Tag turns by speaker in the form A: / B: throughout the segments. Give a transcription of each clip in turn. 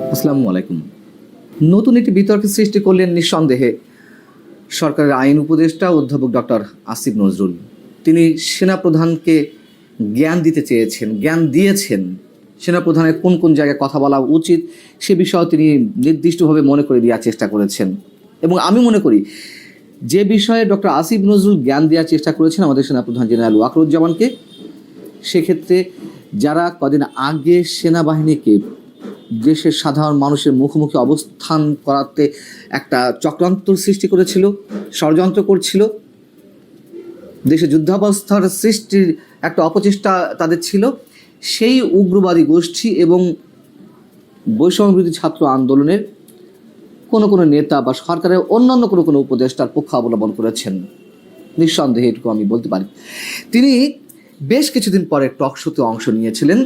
A: আসসালামু আলাইকুম। নতুন একটি বিতর্কের সৃষ্টি করলেন নিঃসন্দেহে সরকারের আইন উপদেষ্টা অধ্যাপক ডক্টর আসিফ নজরুল। তিনি সেনাপ্রধানকে জ্ঞান দিতে চেয়েছেন, জ্ঞান দিয়েছেন। সেনাপ্রধানের কোন কোন জায়গায় কথা বলা উচিত সে বিষয়ে তিনি নির্দিষ্টভাবে মনে করে দেওয়ার চেষ্টা করেছেন। এবং আমি মনে করি যে বিষয়ে ডক্টর আসিফ নজরুল জ্ঞান দেওয়ার চেষ্টা করেছেন আমাদের সেনাপ্রধান জেনারেল ওয়াকারুজ্জামানকে, সেক্ষেত্রে যারা কদিন আগে সেনাবাহিনীকে দেশের সাধারণ মানুষের মুখোমুখি অবস্থান করাতে একটা চক্রান্ত সৃষ্টি করেছিল, ষড়যন্ত্র করছিল, দেশে যুদ্ধাবস্থার সৃষ্টির একটা অপচেষ্টা তাদের ছিল, সেই উগ্রবাদী গোষ্ঠী এবং বৈষম্যবিরোধী ছাত্র আন্দোলনের কোনো নেতা বা সরকারের অন্যান্য কোনো উপদেষ্টার পক্ষ অবলম্বন করেছেন। নিঃসন্দেহে এটুকু আমি বলতে পারি। তিনি বেশ কিছুদিন পরে টক শোতে অংশ নিয়েছিলেন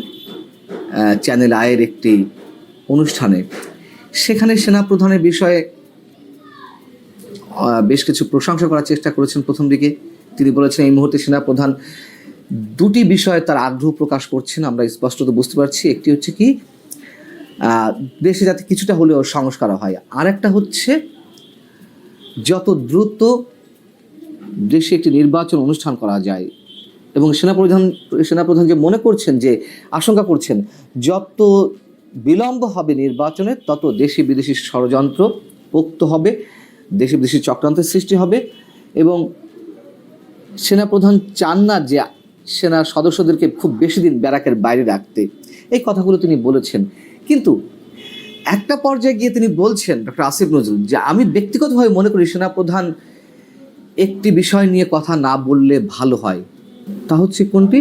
A: চ্যানেল আয়ের একটি অনুষ্ঠানে। সেখানে সেনাপ্রধানের বিষয়ে বেশ কিছু প্রশংসা করার চেষ্টা করেছেন। প্রথম দিকে তিনি বলেছেন এই মুহূর্তে সেনাপ্রধান দুটি বিষয়ে তার আগ্রহ প্রকাশ করছেন, আমরা স্পষ্টত বুঝতে পারছি। একটি হচ্ছে কি, দেশে যাতে কিছুটা হলেও সংস্কার হয়, আর একটা হচ্ছে যত দ্রুত দেশে একটি নির্বাচন অনুষ্ঠান করা যায়। এবং সেনাপ্রধান যে মনে করছেন, যে আশঙ্কা করছেন, যত বিলম্ব হবে নির্বাচনে তত দেশি বিদেশি ষড়যন্ত্র পোক্ত হবে, দেশি বিদেশি চক্রান্তের সৃষ্টি হবে। এবং সেনাপ্রধান চান না যে সেনা সদস্যদেরকে খুব বেশি দিন ব্যারাকের বাইরে রাখতে। এই কথাগুলো তিনি বলেছেন। কিন্তু একটা পর্যায়ে গিয়ে তিনি বলছেন, ডক্টর আসিফ নজরুল, যে আমি ব্যক্তিগতভাবে মনে করি সেনাপ্রধান একটি বিষয় নিয়ে কথা না বললে ভালো হয়। তা হচ্ছে কোনটি?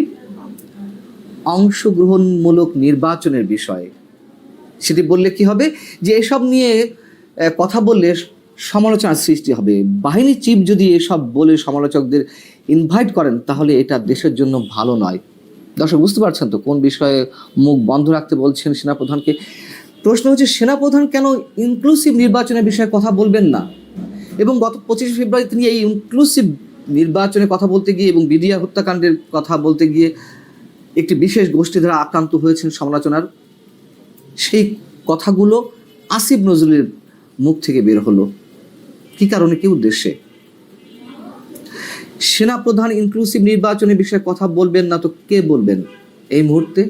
A: অংশগ্রহণমূলক নির্বাচনের বিষয়ে। সেটি বললে কি হবে, যে এসব নিয়ে কথা বললে সমালোচনার সৃষ্টি হবে। বাহিনী চিফ যদি এসব বলে সমালোচকদের ইনভাইট করেন তাহলে এটা দেশের জন্য ভালো নয়। দর্শক বুঝতে পারছেন তো কোন বিষয়ে মুখ বন্ধ রাখতে বলছেন সেনাপ্রধানকে? প্রশ্ন হচ্ছে, সেনাপ্রধান কেন ইনক্লুসিভ নির্বাচনের বিষয়ে কথা বলবেন না? এবং গত 25 ফেব্রুয়ারি তিনি এই ইনক্লুসিভ নির্বাচনে কথা বলতে গিয়ে এবং বিডিআর হত্যাকাণ্ডের কথা বলতে গিয়ে একটি বিশেষ গোষ্ঠী দ্বারা আক্রান্ত হয়েছেন সমালোচনার। সেই কথাগুলো আসিফ নজরুলের মুখ থেকে বের হলো কি কারণে, কি উদ্দেশ্যে? সেনাপ্রধান ইনক্লুসিভ নির্বাচনের বিষয়ে কথা বলবেন না তো কে বলবেন এই মুহূর্তে?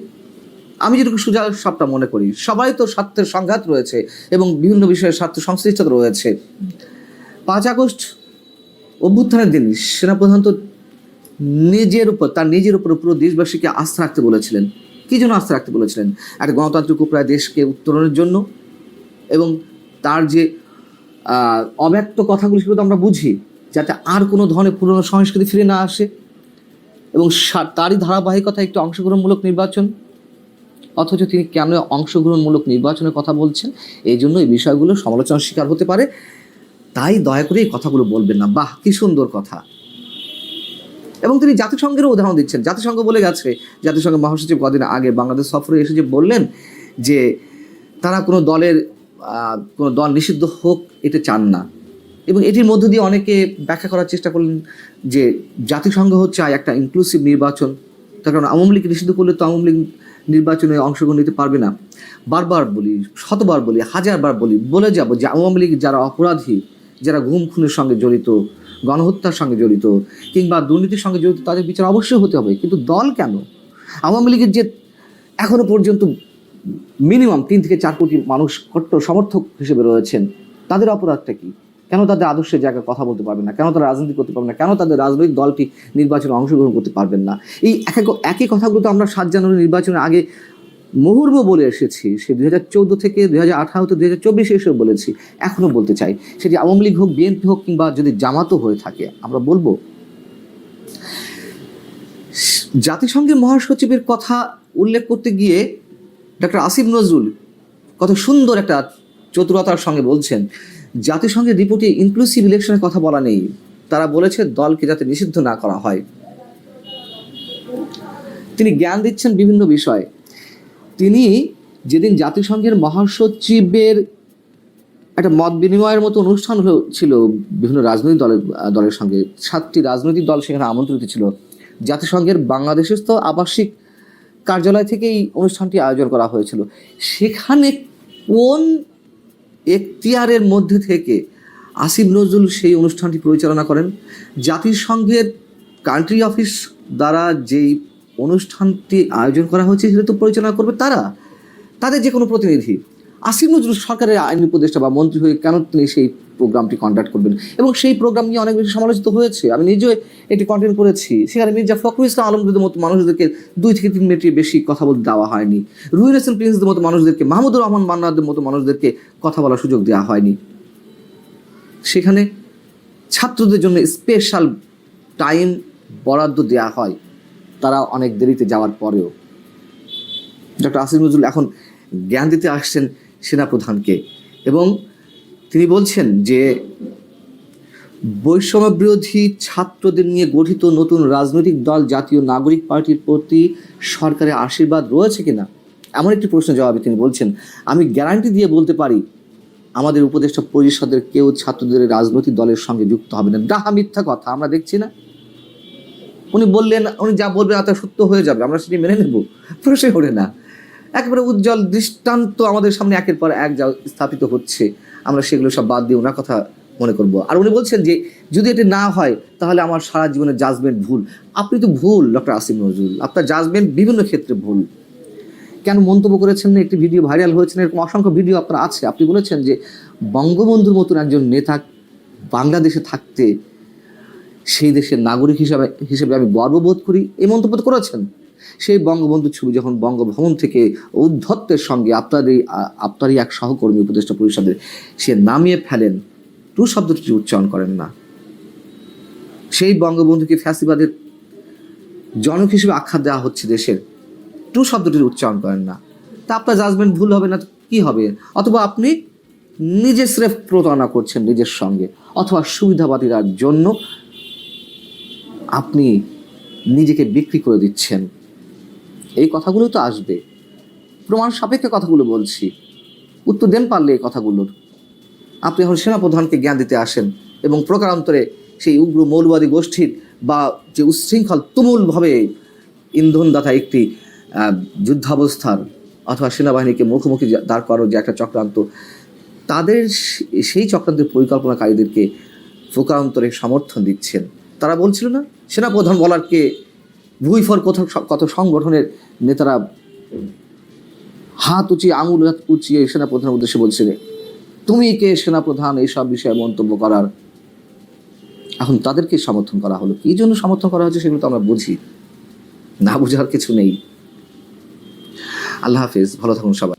A: আমি যেটুকু সুজা সবটা মনে করি, সবাই তো স্বার্থের সংঘাত রয়েছে এবং বিভিন্ন বিষয়ে স্বার্থ সংশ্লিষ্টতা রয়েছে। 5 আগস্ট অভ্যুত্থানের দিন সেনাপ্রধান তো তার নিজের উপর পুরো দেশবাসীকে আস্থা রাখতে বলেছিলেন। কি জন্য আস্থা রাখতে বলেছিলেন? একটা গণতান্ত্রিক উপায়ে দেশকে উত্তরণের জন্য। এবং তার যে অব্যক্ত কথাগুলো সেগুলো তো আমরা বুঝি, যাতে আর কোনো ধরনের পুরনো সংস্কৃতি ফিরে না আসে। এবং তারই ধারাবাহিকতা একটি অংশগ্রহণমূলক নির্বাচন। অথচ তিনি কেন অংশগ্রহণমূলক নির্বাচনের কথা বলছেন? এই জন্য এই বিষয়গুলো সমালোচনার শিকার হতে পারে। তাই দয়া করে এই কথাগুলো বলবেন না। বাহ, কি সুন্দর কথা। এবং তিনি জাতিসংঘেরও উদাহরণ দিচ্ছেন। জাতিসংঘ বলে গেছে, জাতিসংঘের মহাসচিব কদিন আগে বাংলাদেশ সফরে এসে যে বললেন যে তারা কোনো দল নিষিদ্ধ হোক এটা চান না। এবং এটির মধ্য দিয়ে অনেকে ব্যাখ্যা করার চেষ্টা করলেন যে জাতিসংঘ হচ্ছে একটা ইনক্লুসিভ নির্বাচন, তার কারণ আওয়ামী লীগ নিষিদ্ধ করলে তো আওয়ামী লীগ নির্বাচনে অংশগ্রহণ নিতে পারবে না। বারবার বলি, শতবার বলি, হাজারবার বলে যাব যে আওয়ামী লীগ যারা অপরাধী, যারা গুম খুনের সঙ্গে জড়িত, গণহত্যার সঙ্গে জড়িত কিংবা দুর্নীতির সঙ্গে জড়িত, তাদের বিচার অবশ্যই হতে হবে। কিন্তু দল কেন? আওয়ামী লীগের যে এখনো পর্যন্ত মিনিমাম 3 থেকে 4 কোটি মানুষ কট্টর সমর্থক হিসেবে রয়েছেন, তাদের অপরাধটা কি? কেন তাদের আদর্শের জায়গায় কথা বলতে পারবেন না? কেন তারা রাজনীতি করতে পারবেন না? কেন তাদের রাজনৈতিক দলটি নির্বাচনে অংশগ্রহণ করতে পারবেন না? এই একই কথাগুলো তো আমরা 7 জানুয়ারি নির্বাচনের আগে মুহুর্ব বলে এসেছি। সে 2014 থেকে 2018 থেকে 2024 এসেও বলেছি, এখনও বলতে চাই। সেটি আওয়ামী লীগ হোক, বিএনপি হোক কিংবা যদি জামাতও হয়ে থাকে, আমরা বলবো। জাতিসংঘের মহাসচিবের কথা উল্লেখ করতে গিয়ে ডক্টর আসিফ নজরুল কত সুন্দর একটা চতুরতার সঙ্গে বলছেন, জাতিসংঘের রিপোর্টে ইনক্লুসিভ ইলেকশনের কথা বলা নেই। তারা বলেছে দলকে যাতে নিষিদ্ধ না করা হয়। তিনি জ্ঞান দিচ্ছেন বিভিন্ন বিষয়ে। তিনি যেদিন জাতিসংঘের মহাসচিবের একটা মত বিনিময়ের মতো অনুষ্ঠান ছিল বিভিন্ন রাজনৈতিক দলের সঙ্গে, 7টি রাজনৈতিক দল সেখানে আমন্ত্রিত ছিল। জাতিসংঘের বাংলাদেশস্থ আবাসিক কার্যালয় থেকে এই অনুষ্ঠানটি আয়োজন করা হয়েছিল। সেখানে কোন এখতিয়ারের মধ্যে থেকে আসিফ নজরুল সেই অনুষ্ঠানটি পরিচালনা করেন? জাতিসংঘের কান্ট্রি অফিস দ্বারা যেই অনুষ্ঠানটি আয়োজন করা হয়েছে সেটা তো পরিচালনা করবে তারা, তাদের যে কোনো প্রতিনিধি। আসিফ নজরুল সরকারের আইনি উপদেষ্টা বা মন্ত্রী হয়ে কেন তিনি সেই প্রোগ্রামটি কন্ডাক্ট করবেন? এবং সেই প্রোগ্রাম নিয়ে অনেক বেশি সমালোচিত হয়েছে। আমি নিজেও একটি কন্টেন্ট করেছি, সেখানে মির্জা ফখরুল ইসলাম আলমগীরের মতো মানুষদেরকে 2 থেকে 3 মিনিটের বেশি কথা বলতে দেওয়া হয়নি। রুহিন হাসান প্রিন্সদের মতো মানুষদেরকে, মাহমুদুর রহমান মান্নাদের মতো মানুষদেরকে কথা বলার সুযোগ দেওয়া হয়নি। সেখানে ছাত্রদের জন্য স্পেশাল টাইম বরাদ্দ দেওয়া হয়, তারা অনেক দেরিতে যাওয়ার পরেও। ডক্টর আসিফ নজরুল এখন জ্ঞান দিতে আসছেন সেনাপ্রধানকে, এবং তিনি বলছেন যে বৈষম্য বিরোধী ছাত্রদের নিয়ে গঠিত নতুন রাজনৈতিক দল জাতীয় নাগরিক পার্টির প্রতি সরকারের আশীর্বাদ রয়েছে কিনা, এমন একটি প্রশ্নের জবাবে তিনি বলছেন, আমি গ্যারান্টি দিয়ে বলতে পারি আমাদের উপদেষ্টা পরিষদের কেউ ছাত্রদের রাজনৈতিক দলের সঙ্গে যুক্ত হবে না। ডাহা মিথ্যা কথা, আমরা দেখছি না। উনি বললেন, উনি যা বলবেন তা সত্য হয়ে যাবে, আমরা সেটি মেনে নেব, প্রশ্নই ওঠে না। একেবারে উজ্জ্বল দৃষ্টান্ত আমাদের সামনে একের পর এক যা স্থাপিত হচ্ছে, আমরা সেগুলো সব বাদ দিয়ে ওনার কথা মনে করব। আর উনি বলছেন যে যদি এটি না হয় তাহলে আমার সারা জীবনের জাজমেন্ট ভুল। আপনি তো ভুল ডক্টর আসিফ নজরুল, আপনার জাজমেন্ট বিভিন্ন ক্ষেত্রে ভুল। কেন মন্তব্য করেছেন না, একটি ভিডিও ভাইরাল হয়েছে, এরকম অসংখ্য ভিডিও আপনার আছে। আপনি বলেছেন যে বঙ্গবন্ধুর মতন একজন নেতা বাংলাদেশে থাকতে সেই দেশের নাগরিক হিসেবে আমি গর্ববোধ করি, এই মন্তব্য করেছেন। সেই বঙ্গবন্ধুর ছবি যখন বঙ্গভবন থেকে ঔদ্ধত্যের সঙ্গে আপনারই এক সহকর্মী উপদেষ্টা পরিষদের সে নামিয়ে ফেলেন, টু শব্দটি উচ্চারণ করেন না। সেই বঙ্গবন্ধুকে ফ্যাসিবাদের জনক হিসেবে আখ্যা দেওয়া হচ্ছে দেশের, টু শব্দটির উচ্চারণ করেন না। তা আপনার জাজমেন্ট ভুল হবে না তো কী হবে? অথবা আপনি নিজে স্রেফ প্রতারণা করছেন নিজের সঙ্গে, অথবা সুবিধাবাদীরার জন্য আপনি নিজেকে বিক্রি করে দিচ্ছেন। এই কথাগুলো তো আসবে, প্রমাণ সাপেক্ষে কথাগুলো বলছি, উত্তর দেন পারলে এই কথাগুলোর। আপনি এখন সেনাপ্রধানকে জ্ঞান দিতে আসেন এবং প্রকারান্তরে সেই উগ্র মৌলবাদী গোষ্ঠীর বা যে উচ্ছৃঙ্খল তুমুলভাবে ইন্ধনদাতা একটি যুদ্ধাবস্থার অথবা সেনাবাহিনীকে মুখোমুখি দাঁড় করার যে একটা চক্রান্ত, তাদের সেই চক্রান্তের পরিকল্পনাকারীদেরকে প্রকারান্তরে সমর্থন দিচ্ছেন। তারা বলছিল না, সেনাপ্রধান বলারকে ভুইফর কত সংগঠনের নেতারা হাত উঁচিয়ে, আঙুল উঁচিয়ে সেনাপ্রধানের উদ্দেশ্যে বলছিল, তুমি কে সেনাপ্রধান এইসব বিষয়ে মন্তব্য করার? এখন তাদেরকে সমর্থন করা হলো, কি জন্য সমর্থন করা হচ্ছে সেগুলো তো আমরা বুঝি না, বুঝার কিছু নেই। আল্লাহ হাফেজ, ভালো থাকুন সবাই।